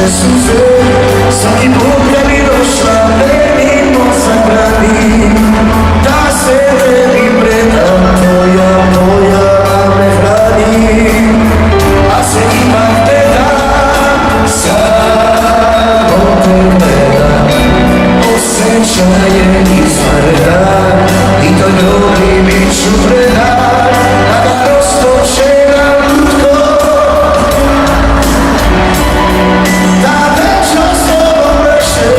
naše suze, svaki put kad bi došla meni mozak radi, da se tebi predam, tvoja me hrani, a se ipak ne dam, samo te gledam, osjećaje izvanredan, i to ljubim i ću predan, a da prosto će nam lutko, da večno s tobom vrše.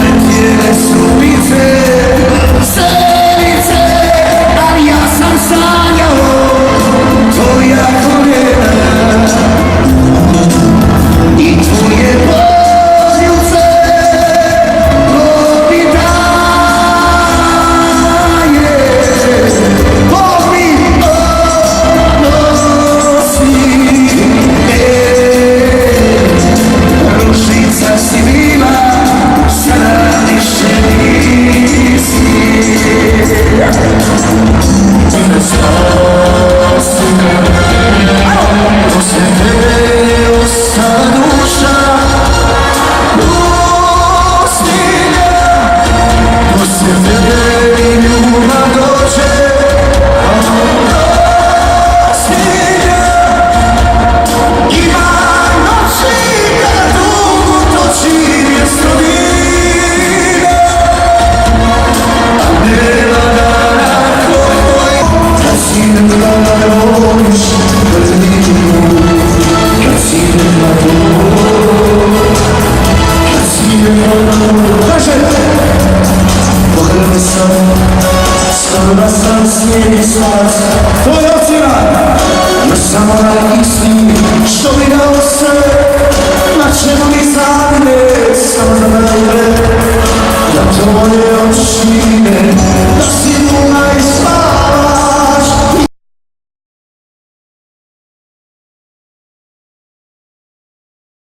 Letjele su pice, selice, ali ja sam sanjao tvoja koljena i tvoje poljubce. Bog mi odnosi, ružnica si bila, sada više nisi. Ne spasi me, poslije tebe ostala duša, pustinja, poslije tebe i ljubav dođe, pustinja. Ima noći kada dugo toči mjesto vina, a nema dana koji kad si nema roviš vrlinu, kad si nema roviš, kad si nema roviš. Pogledaj sam, skoro sam slijedi svac, tvoja ocjena, još samo